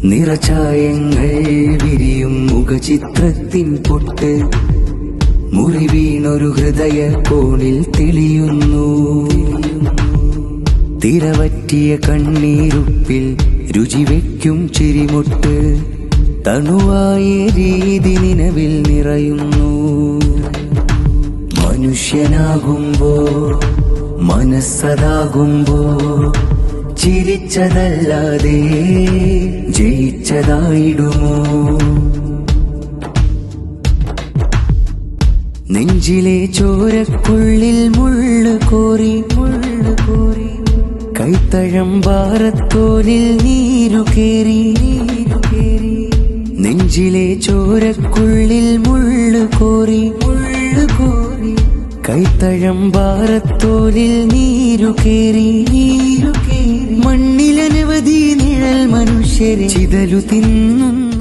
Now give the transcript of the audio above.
നിറചായങ്ങൾ വിരിയും മുഖചിത്രത്തിൻ പൊട്ട് മുറിവീണൊരു ഹൃദയ കോണിൽ തെളിയുന്നു. തിരവറ്റിയ കണ്ണീരുപ്പിൽ രുചിവെക്കും ചിരിമുട്ട് തണുവായ രീതി നിലവിൽ നിറയുന്നു. മനുഷ്യനാകുമ്പോ മനസ്സതാകുമ്പോ ചിരിച്ചതല്ലാതെ ജയിച്ചതായിടുമോ? നെഞ്ചിലെ ചോരക്കുള്ളിൽ മുള്ളു കോരി കൈത്തഴമ്പാറത്തോലിൽ നീരുകേറി. നെഞ്ചിലെ ചോരക്കുള്ളിൽ മുള്ളു കോരി കൈത്തഴമ്പാറത്തോലിൽ നീരുകേറി. മണ്ണിലനവധി നിഴൽ മനുഷ്യരെ ചിതലു തിന്നും